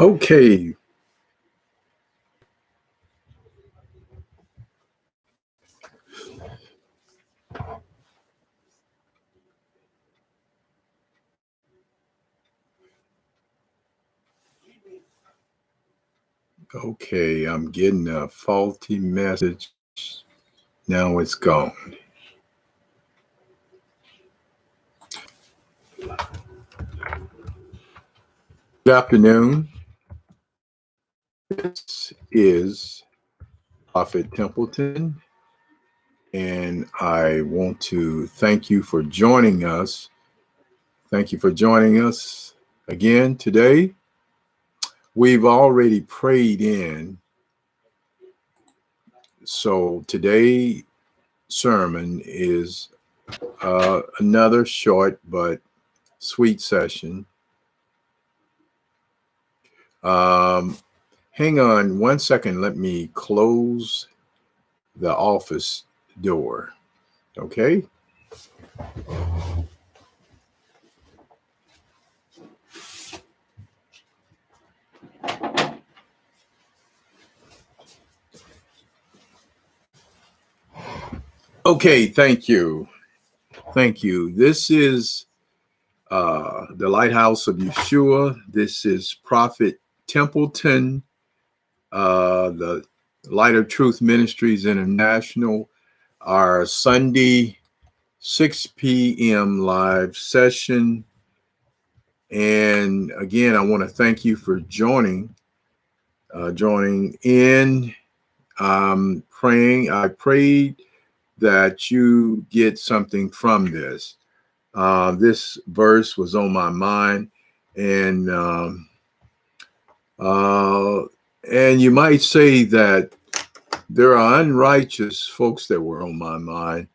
Okay. Okay, I'm getting a faulty message. Now it's gone. Good afternoon. This is Prophet Templeton, and I want to thank you for joining us. Thank you for joining us again today. We've already prayed in, so today's sermon is another short but sweet session. Hang on 1 second. Let me close the office door. Okay. Okay. Thank you. Thank you. This is the Lighthouse of Yeshua. This is Prophet Templeton, the Light of Truth Ministries International, our Sunday 6 p.m. live session. And again, I want to thank you for joining in. Praying. I prayed that you get something from this. This verse was on my mind, and you might say that there are unrighteous folks that were on my mind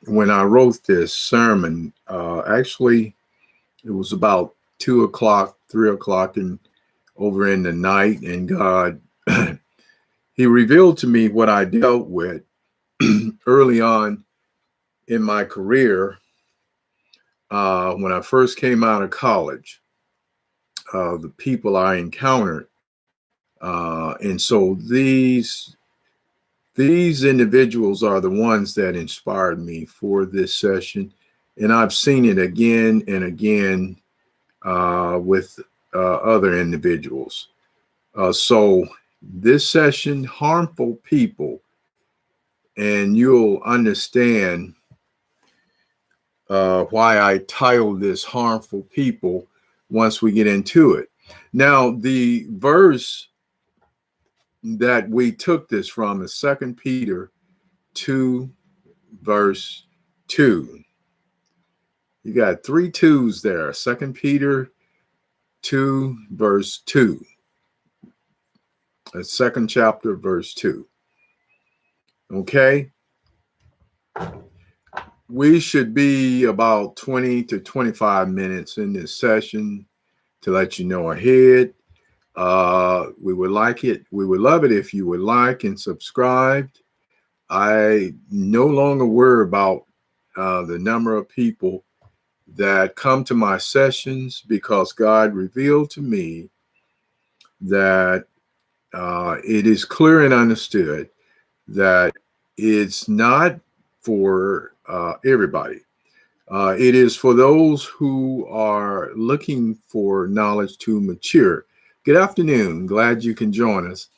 when I wrote this sermon. Actually, it was about 2 o'clock, 3 o'clock, and over in the night, and God, He revealed to me what I dealt with early on in my career when I first came out of college. The people I encountered, and so these individuals are the ones that inspired me for this session, and I've seen it again and again with other individuals. So this session, harmful people, and you'll understand why I titled this harmful people once we get into it. Now, the verse that we took this from is 2 Peter 2, verse 2. You got 3 twos there. 2 Peter 2, verse 2. The second chapter, verse 2. Okay? We should be about 20 to 25 minutes in this session to let you know ahead. We would like it. We would love it if you would like and subscribe. I no longer worry about the number of people that come to my sessions, because God revealed to me that it is clear and understood that it's not for everybody. It is for those who are looking for knowledge to mature. Good afternoon. Glad you can join us.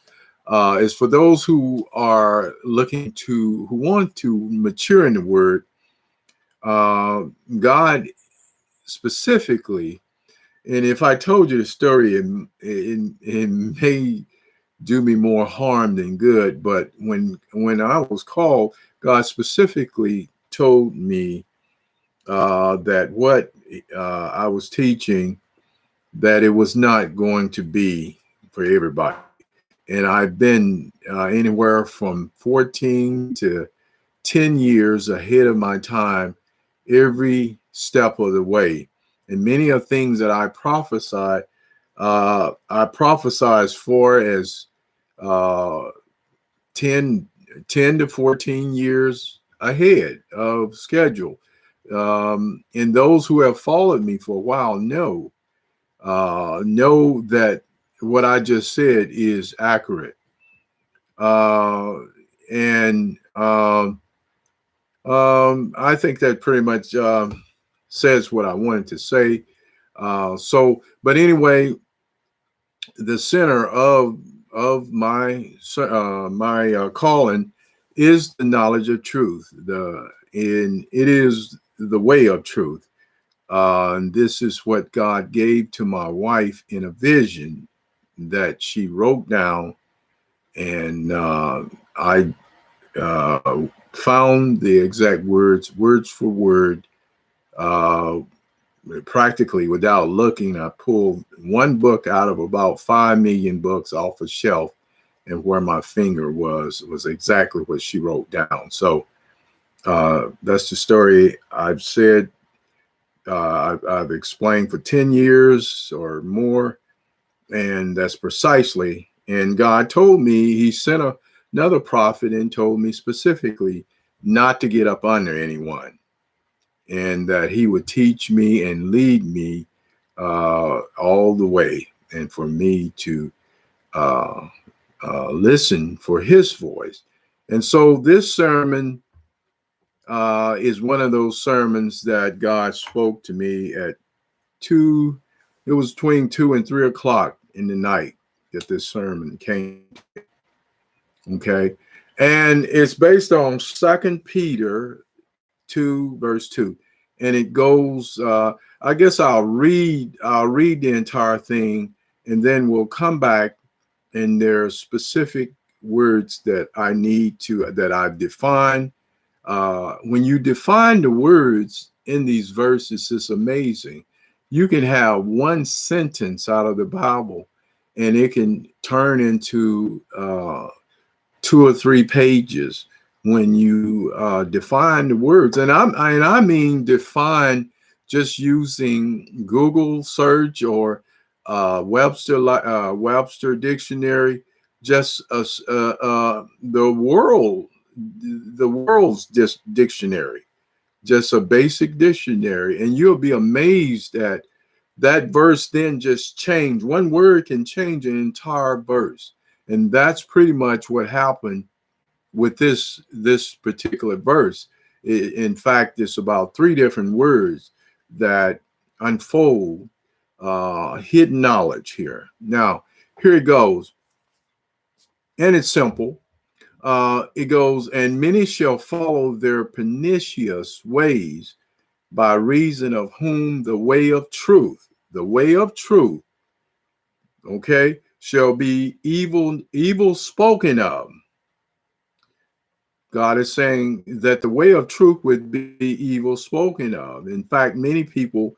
It's for those who are who want to mature in the Word. God specifically, and if I told you the story, it may do me more harm than good. But when I was called, God specifically told me that what I was teaching, that it was not going to be for everybody. And I've been anywhere from 14 to 10 years ahead of my time every step of the way. And many of things that I prophesy as far as 10 to 14 years ahead of schedule. And those who have followed me for a while know know that what I just said is accurate. And I think that pretty much says what I wanted to say. But anyway, the center of my calling is the knowledge of truth. It is the way of truth. And this is what God gave to my wife in a vision that she wrote down, and I found the exact words, word for word, uh, practically without looking. I pulled one book out of about 5 million books off a shelf, and where my finger was exactly what she wrote down. So that's the story. I've said, I've explained for 10 years or more, and that's precisely. And God told me, He sent another prophet and told me specifically not to get up under anyone, and that He would teach me and lead me all the way, and for me to uh, listen for His voice. And so this sermon is one of those sermons that God spoke to me at 2, it was between 2 and 3 o'clock in the night that this sermon came. Okay. And it's based on 2 Peter 2, verse 2. And it goes, I guess I'll read the entire thing, and then we'll come back, and there are specific words that that I've defined. When you define the words in these verses, it's amazing. You can have one sentence out of the Bible, and it can turn into 2 or 3 pages when you define the words. And I mean define just using Google search or Webster dictionary, just the world's dictionary, just a basic dictionary, and you'll be amazed at that verse then just change. One word can change an entire verse, and that's pretty much what happened with this particular verse. In fact, it's about 3 different words that unfold hidden knowledge here. Now, here it goes, and it's simple. It goes, and many shall follow their pernicious ways, by reason of whom the way of truth, okay, shall be evil spoken of. God is saying that the way of truth would be evil spoken of. In fact, many people,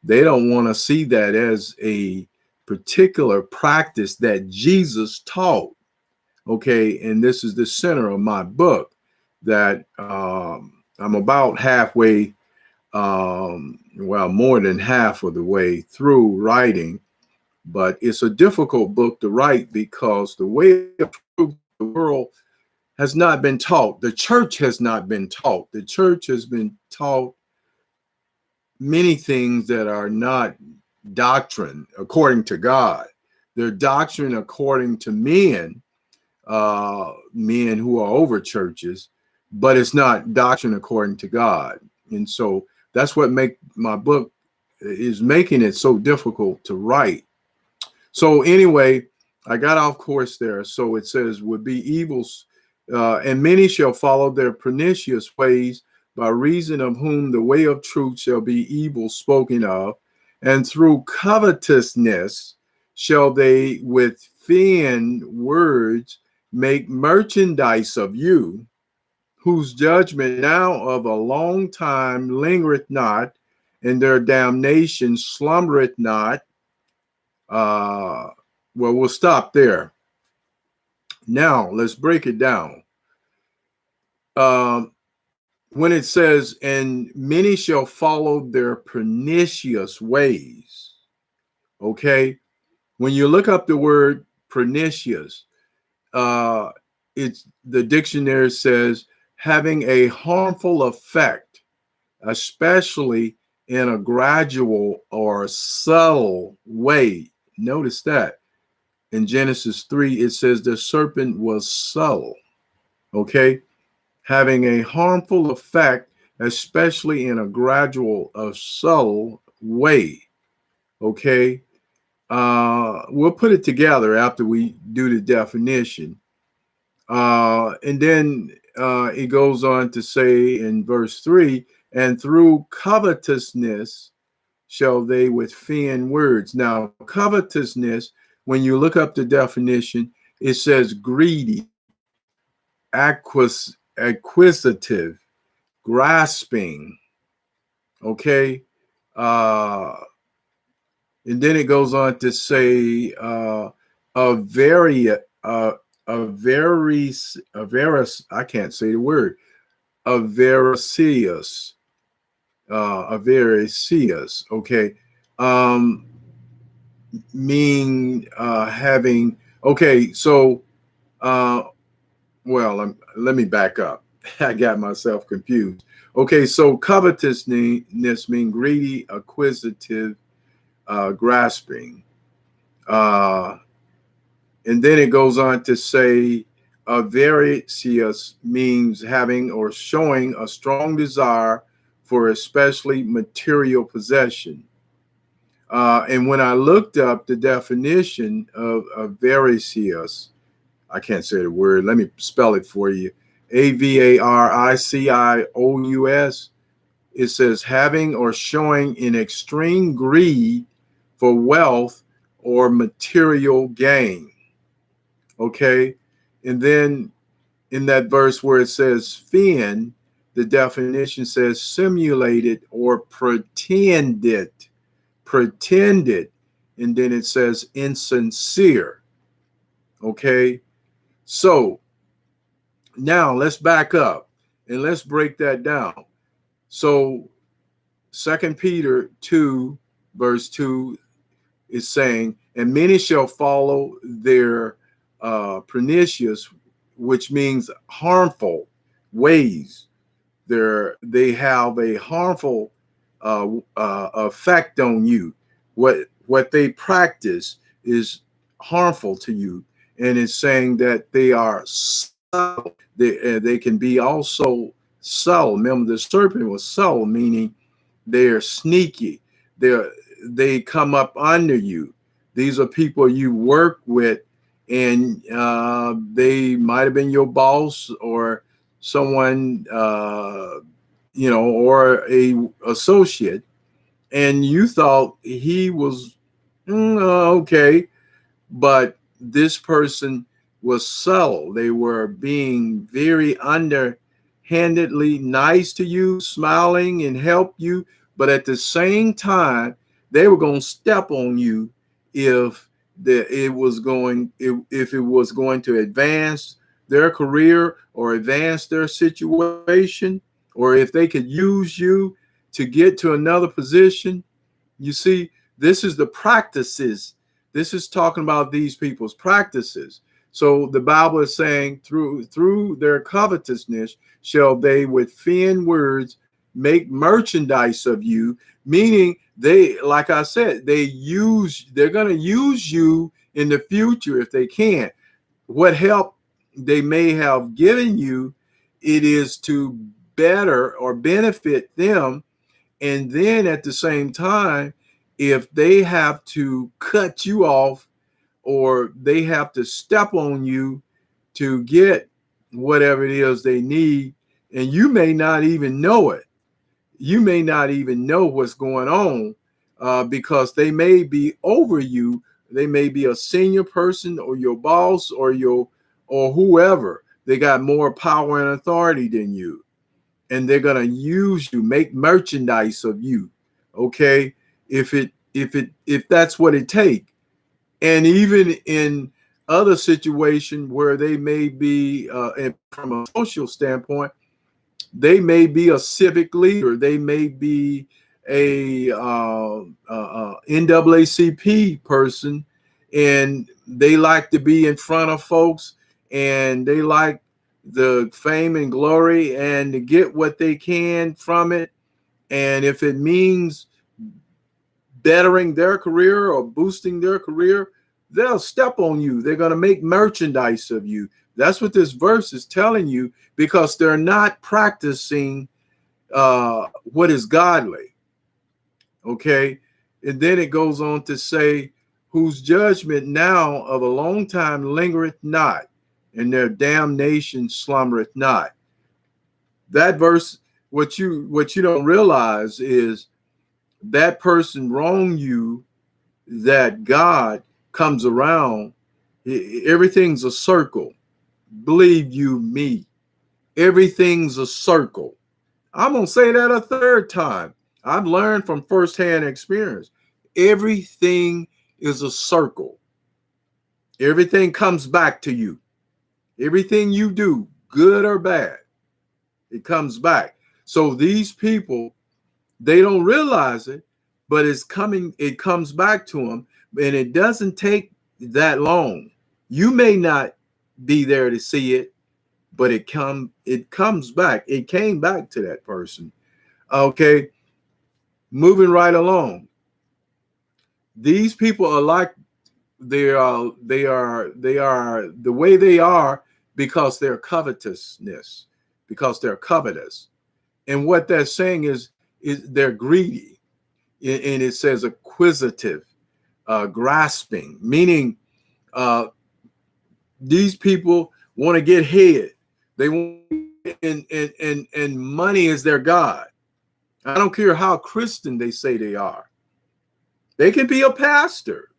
they don't want to see that as a particular practice that Jesus taught. Okay, and this is the center of my book that I'm about halfway, well, more than half of the way through writing, but it's a difficult book to write because the way of truth, the world has not been taught. The church has not been taught. The church has been taught many things that are not doctrine according to God. They're doctrine according to men who are over churches, but it's not doctrine according to God. And so that's what make my book is making it so difficult to write. So anyway, I got off course there. So it says would be evils, and many shall follow their pernicious ways, by reason of whom the way of truth shall be evil spoken of, and through covetousness shall they with vain words make merchandise of you, whose judgment now of a long time lingereth not, and their damnation slumbereth not. Well, we'll stop there. Now, let's break it down. When it says, and many shall follow their pernicious ways, okay? When you look up the word pernicious, it's the dictionary says having a harmful effect, especially in a gradual or subtle way. Notice that in Genesis 3, it says the serpent was subtle, okay, having a harmful effect, especially in a gradual or subtle way, okay. We'll put it together after we do the definition. And then it goes on to say in verse 3, and through covetousness shall they with vain words. Now, covetousness, when you look up the definition, it says greedy, acquisitive, grasping, okay? And then it goes on to say a very, I can't say the word, avaricious, avaricious, okay, um, mean having, okay, so, let me back up. I got myself confused. Okay, so covetousness mean greedy, acquisitive, grasping. Uh, and then it goes on to say, avaricious means having or showing a strong desire for especially material possession. And when I looked up the definition of avaricious, I can't say the word. Let me spell it for you. Avaricious. It says having or showing in extreme greed for wealth or material gain. Okay. And then in that verse where it says fin, the definition says simulated or pretended. Pretended. And then it says insincere. Okay. So now let's back up and let's break that down. So 2 Peter 2, verse 2 is saying, and many shall follow their pernicious, which means harmful ways. They have a harmful effect on you. What they practice is harmful to you, and it's saying that they are subtle. They can be also subtle. Remember, the serpent was subtle, meaning they're sneaky. They come up under you. These are people you work with, and they might have been your boss or someone, or a associate, and you thought he was okay, but this person was subtle. They were being very underhandedly nice to you, smiling and help you, but at the same time, they were going to step on you if it was going to advance their career or advance their situation, or if they could use you to get to another position. You see, this is the practices. This is talking about these people's practices. So the Bible is saying through their covetousness shall they with vain words make merchandise of you, meaning they, like I said, they're going to use you in the future if they can. What help they may have given you, it is to better or benefit them. And then at the same time, if they have to cut you off or they have to step on you to get whatever it is they need, and you may not even know it, you may not even know what's going on, because they may be over you. They may be a senior person or your boss or whoever. They got more power and authority than you, and they're going to use you, make merchandise of you. Okay. If that's what it takes. And even in other situations where they may be, from a social standpoint, they may be a civic leader. They may be a NAACP person, and they like to be in front of folks, and they like the fame and glory and to get what they can from it. And if it means bettering their career or boosting their career, they'll step on you. They're going to make merchandise of you. That's what this verse is telling you, because they're not practicing what is godly. Okay. And then it goes on to say, whose judgment now of a long time lingereth not, and their damnation slumbereth not. That verse, what you don't realize is that person wronged you, that God comes around. Everything's a circle. Believe you me, everything's a circle. I'm going to say that a third time. I've learned from firsthand experience. Everything is a circle. Everything comes back to you. Everything you do, good or bad, it comes back. So these people, they don't realize it, but it comes back to them, and it doesn't take that long. You may not be there to see it, but it comes back. It came back to that person. Okay, moving right along. These people are like they are the way they are because they're covetousness, because they're covetous. And what they're saying is they're greedy. And it says acquisitive, grasping, meaning these people want to get head. They want, and money is their God. I don't care how Christian they say they are. They can be a pastor,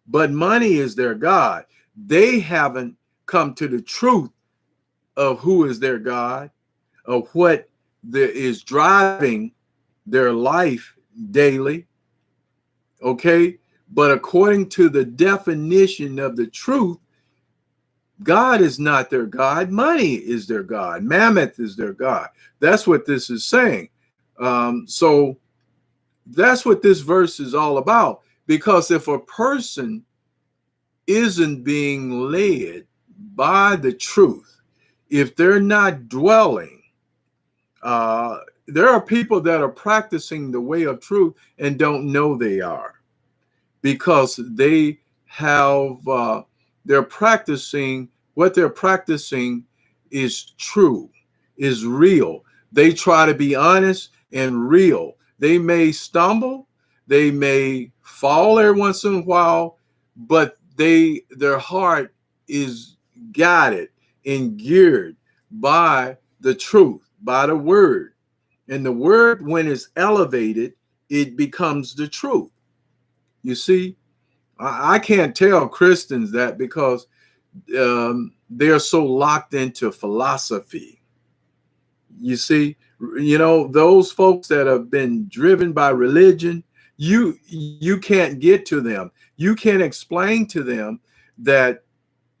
but money is their God. They haven't come to the truth of who is their God, of what is driving their life daily. Okay. But according to the definition of the truth, God is not their God. Money is their God. Mammoth is their God. That's what this is saying. So that's what this verse is all about. Because if a person isn't being led by the truth, if they're not dwelling, there are people that are practicing the way of truth and don't know they are, because they have they're practicing what they're practicing is true, is real. They try to be honest and real. They may stumble, they may fall every once in a while, but their heart is guided and geared by the truth, by the word. And the word, when it's elevated, it becomes the truth. You see, I can't tell Christians that, because they're so locked into philosophy. You see, those folks that have been driven by religion, you can't get to them. You can't explain to them that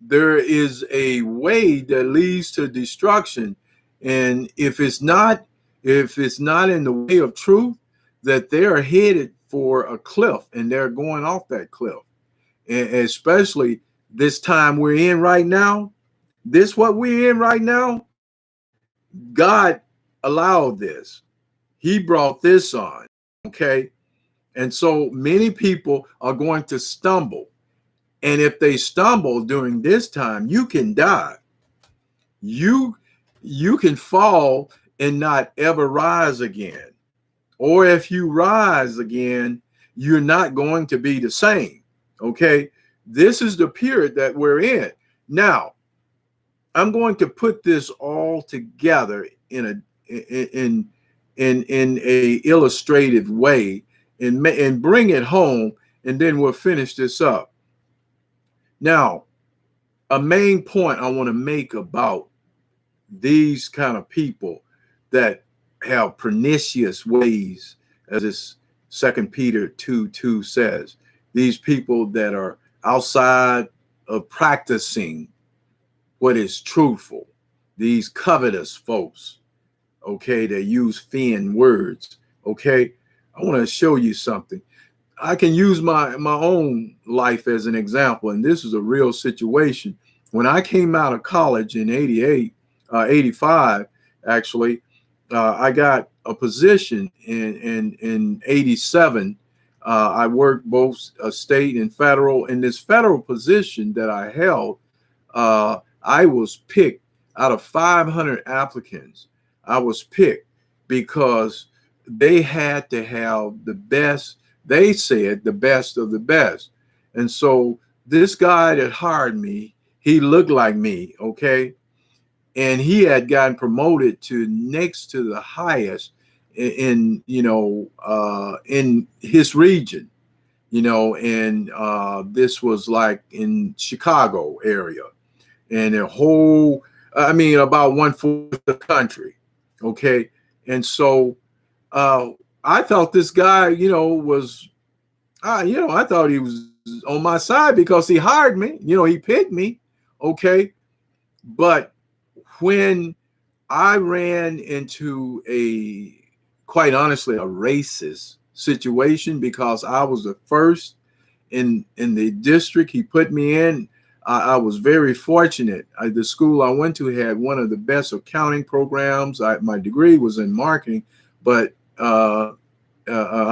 there is a way that leads to destruction. And if it's not in the way of truth, that they're headed for a cliff, and they're going off that cliff. And especially this time we're in right now, what we're in right now, God allowed this. He brought this on. Okay. And so many people are going to stumble. And if they stumble during this time, you can die. You can fall and not ever rise again. Or if you rise again, you're not going to be the same. Okay. This is the period that we're in. Now, I'm going to put this all together in a illustrative way, and bring it home, and then we'll finish this up. Now, a main point I want to make about these kind of people that have pernicious ways, as this 2 Peter 2:2 says, these people that are outside of practicing what is truthful, these covetous folks, okay, that use fin words. Okay, I want to show you something. I can use my own life as an example, and this is a real situation. When I came out of college in 85, actually, I got a position in '87. I worked both state and federal. In this federal position that I held, I was picked out of 500 applicants. I was picked because they had to have the best, they said the best of the best. And so this guy that hired me, he looked like me, okay? And he had gotten promoted to next to the highest in his region, and this was like in Chicago area, and a whole, I mean, about 1/4 of the country. Okay. And so uh, I thought this guy, was, I thought he was on my side because he hired me, he picked me. Okay. But when I ran into quite honestly, a racist situation because I was the first in the district he put me in. I was very fortunate. The school I went to had one of the best accounting programs. My degree was in marketing, but I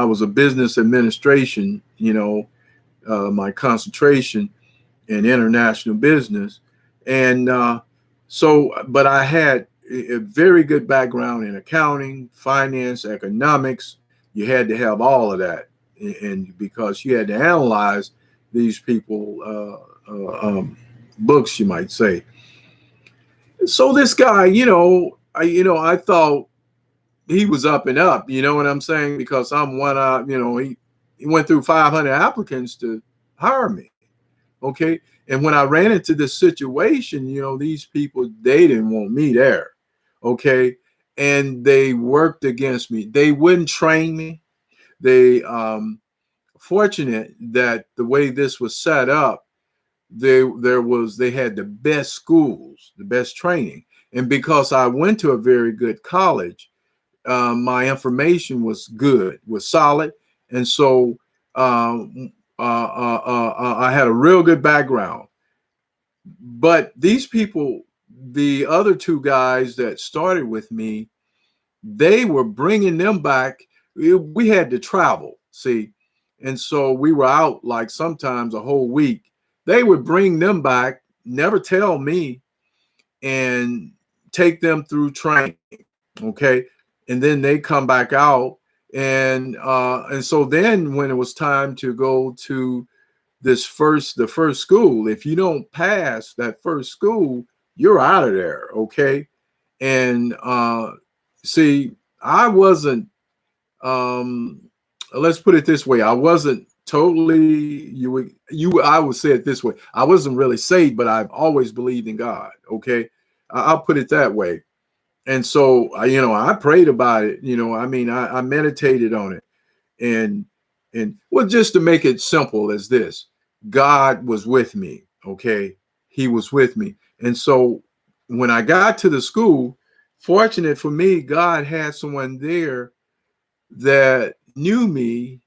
was a business administration. My concentration in international business, and but I had a very good background in accounting, finance, economics. You had to have all of that, and because you had to analyze these people books, you might say. So this guy, I thought he was up and up. You know what I'm saying? Because I'm one out. He went through 500 applicants to hire me. Okay, and when I ran into this situation, these people, they didn't want me there. Okay, and they worked against me. They wouldn't train me. They fortunate that the way this was set up, they had the best schools, the best training, and because I went to a very good college, my information was good, was solid, and so I had a real good background. But these people, the other two guys that started with me, they were bringing them back. We had to travel, see, and so we were out like sometimes a whole week. They would bring them back, never tell me, and take them through training. Okay, and then they come back out, and so then when it was time to go to the first school, if you don't pass that first school, you're out of there. Okay, and see, I wasn't, um let's put it this way, I wasn't totally, I would say it this way, I wasn't really saved, but I've always believed in God. Okay, I'll put it that way. And so I prayed about it. I mean, I meditated on it, and well, just to make it simple as this, God was with me. Okay, he was with me. And so when I got to the school, fortunate for me, God had someone there that knew me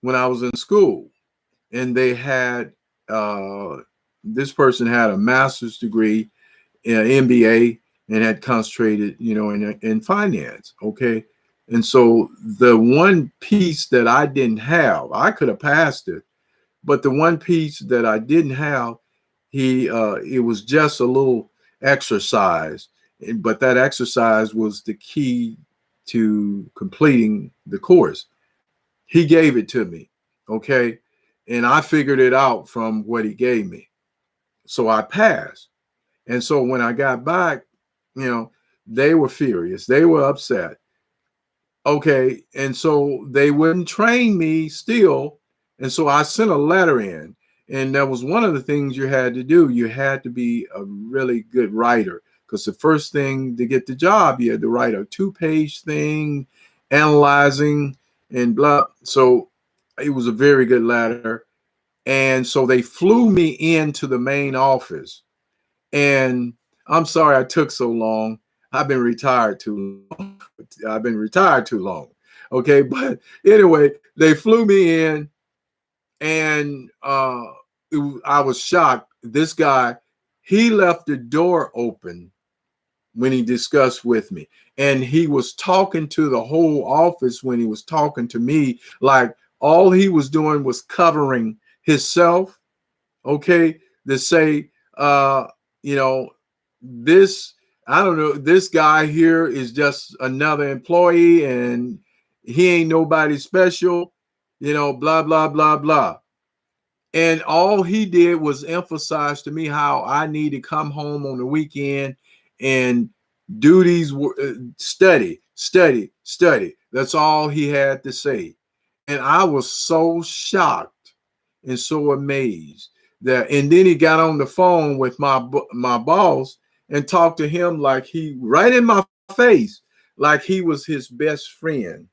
when I was in school, and they had this person had a master's degree, MBA, and had concentrated, in finance. Okay, and so the one piece that I didn't have, I could have passed it, but the one piece that I didn't have, it was just a little exercise, but that exercise was the key to completing the course. He gave it to me. Okay, and I figured it out from what he gave me, so I passed. And so when I got back, they were furious. They were upset. Okay. And so they wouldn't train me still. And so I sent a letter in. And that was one of the things you had to do. You had to be a really good writer, because the first thing to get the job, you had to write a 2-page thing, analyzing and blah. So it was a very good letter. And so they flew me into the main office. And I'm sorry I took so long. I've been retired too long. I've been retired too long. Okay. But anyway, they flew me in, and I was shocked. This guy, he left the door open when he discussed with me. And he was talking to the whole office when he was talking to me, like all he was doing was covering himself, okay, to say, you know, this, I don't know, this guy here is just another employee and he ain't nobody special, you know, blah, blah, blah, blah. And all he did was emphasize to me how I need to come home on the weekend and do these study, study, study. That's all he had to say. And I was so shocked and so amazed that, and then he got on the phone with my boss and talked to him like he, right in my face, like he was his best friend,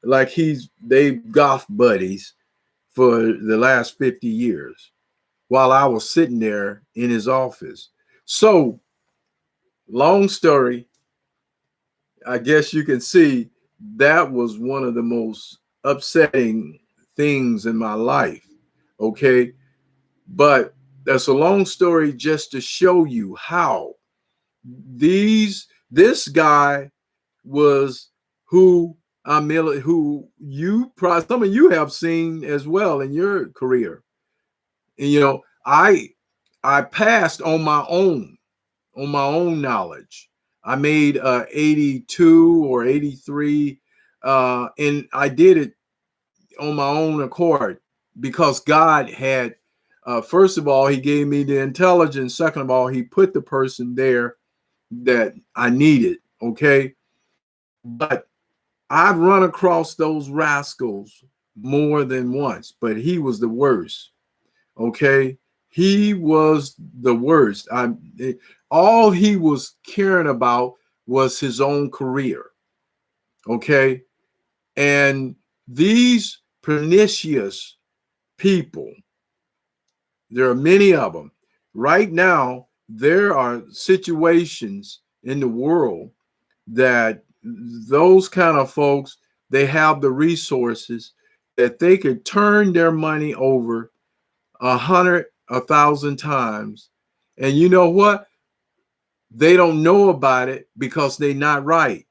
like they golf buddies for the last 50 years while I was sitting there in his office. So, long story, I guess you can see that was one of the most upsetting things in my life. Okay. But that's a long story just to show you how this guy was who who you probably, some of you have seen as well in your career. And you know, I passed on my own knowledge. I made 82 or 83, and I did it on my own accord because God had, first of all, he gave me the intelligence. Second of all, he put the person there that I needed. Okay. But I've run across those rascals more than once, but he was the worst. Okay. He was the worst. All he was caring about was his own career. Okay. And these pernicious people, there are many of them. Right now, there are situations in the world that those kind of folks, they have the resources that they could turn their money over 100, 1,000 times. And you know what? They don't know about it because they're not right,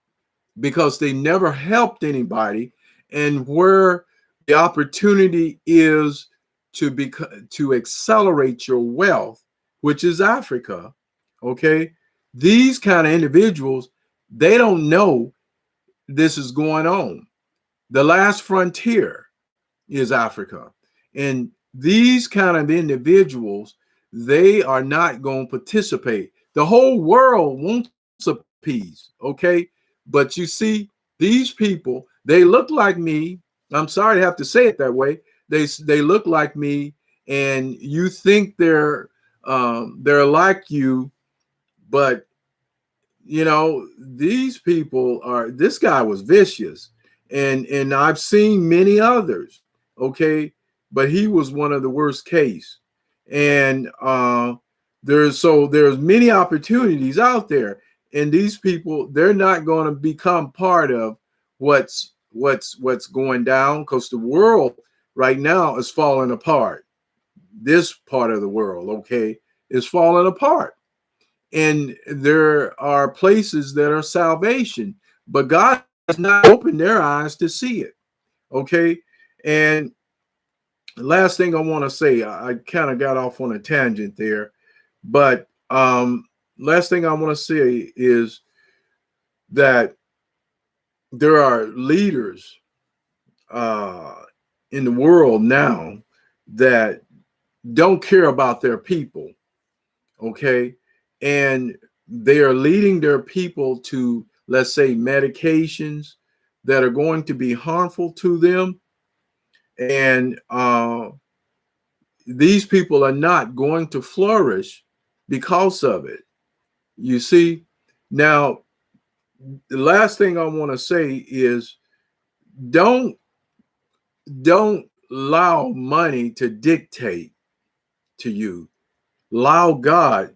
because they never helped anybody. And where the opportunity is to accelerate your wealth, which is Africa, okay? These kind of individuals, they don't know this is going on. The last frontier is Africa. And these kind of individuals, they are not going to participate. The whole world wants a piece, okay? But you see, these people, they look like me. I'm sorry to have to say it that way. They look like me, and you think they're like you, but you know, these people are, this guy was vicious, and I've seen many others, okay, but he was one of the worst case. And there's many opportunities out there, and these people, they're not going to become part of what's going down, because the world right now is falling apart. This part of the world, okay, is falling apart. And there are places that are salvation, but God has not opened their eyes to see it. Okay. And the last thing I want to say, I kind of got off on a tangent there, but last thing I want to say is that there are leaders in the world now that don't care about their people. Okay. And they are leading their people to, let's say, medications that are going to be harmful to them. And these people are not going to flourish because of it. You see, now, the last thing I want to say is don't allow money to dictate to you. Allow God.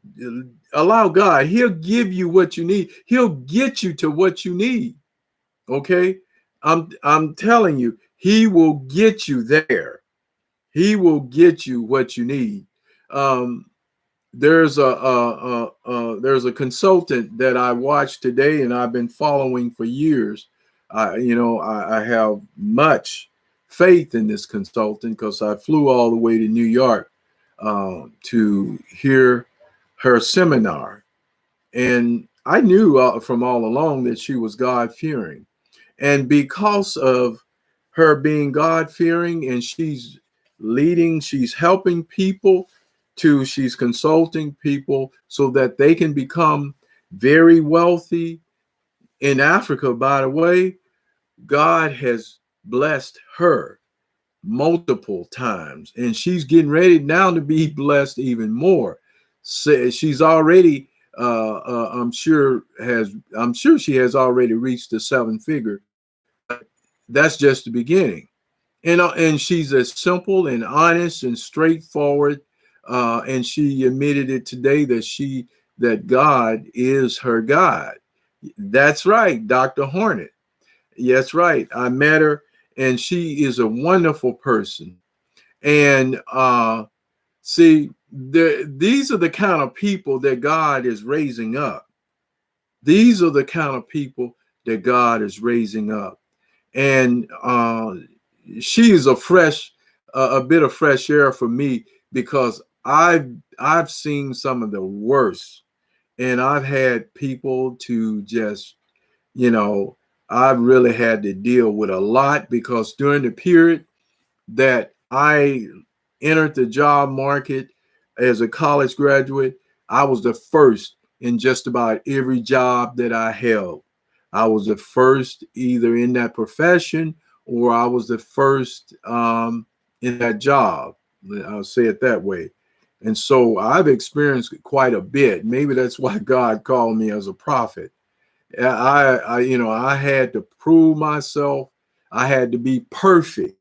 Allow God. He'll give you what you need. He'll get you to what you need. Okay? I'm telling you, he will get you there. He will get you what you need. There's there's a consultant that I watched today and I've been following for years. I have much faith in this consultant because I flew all the way to New York to hear her seminar. And I knew from all along that she was God-fearing. And because of her being God-fearing, and she's leading, she's helping people she's consulting people so that they can become very wealthy. In Africa, by the way, God has blessed her multiple times, and she's getting ready now to be blessed even more. So she's already, I'm sure she has already reached the 7-figure. That's just the beginning. And she's as simple and honest and straightforward. And she admitted it today that God is her God. That's right, Dr. Hornet. That's right. I met her, and she is a wonderful person. And see, these are the kind of people that God is raising up. These are the kind of people that God is raising up. And she is a bit of fresh air for me, because I've seen some of the worst, and I've had people to just, I've really had to deal with a lot, because during the period that I entered the job market as a college graduate, I was the first in just about every job that I held. I was the first either in that profession, or I was the first in that job. I'll say it that way. And so I've experienced quite a bit. Maybe that's why God called me as a prophet. I had to prove myself. I had to be perfect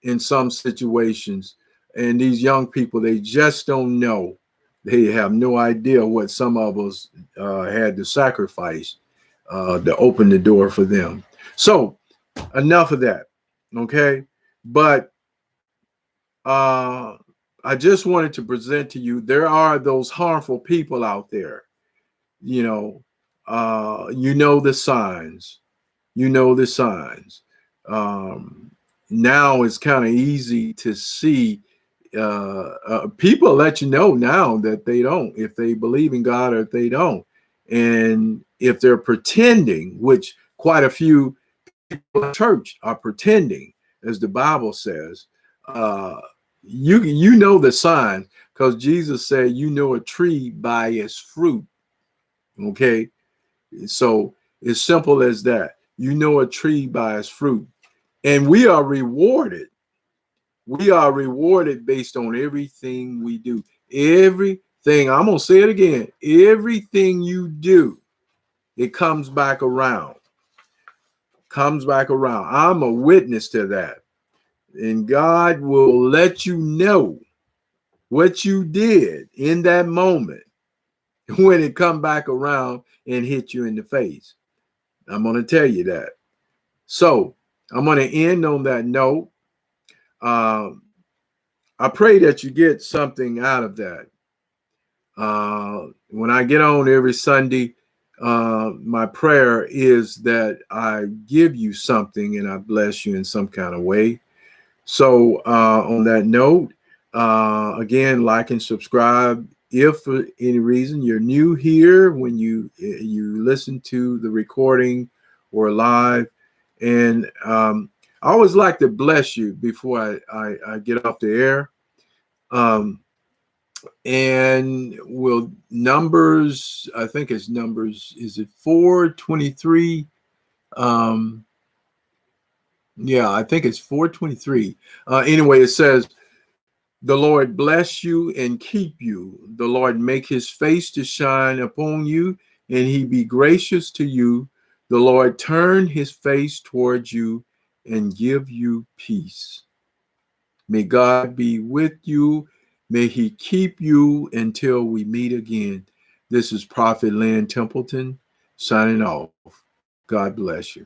in some situations. And these young people, they just don't know. They have no idea what some of us had to sacrifice to open the door for them. So enough of that. Okay. But I just wanted to present to you, there are those harmful people out there. The signs. The signs. Now it's kind of easy to see. People let you know now that they don't, if they believe in God or if they don't. And if they're pretending, which quite a few people in church are pretending, as the Bible says, you know the signs, because Jesus said, you know a tree by its fruit. Okay. So it's simple as that. You know a tree by its fruit. And we are rewarded. We are rewarded based on everything we do. Everything, I'm going to say it again, everything you do, it comes back around. Comes back around. I'm a witness to that. And God will let you know what you did in that moment when it come back around and hit you in the face. I'm going to tell you that. So I'm going to end on that note. I pray that you get something out of that. When I get on every Sunday, my prayer is that I give you something and I bless you in some kind of way. So on that note, again, like and subscribe. If for any reason you're new here, when you listen to the recording or live, and I always like to bless you before I get off the air. And will Numbers, I think it's Numbers, is it 4:23? Yeah, I think it's 4:23. Anyway, it says, the Lord bless you and keep you. The Lord make his face to shine upon you, and he be gracious to you. The Lord turn his face towards you and give you peace. May God be with you. May he keep you until we meet again. This is Prophet Lynn Templeton signing off. God bless you.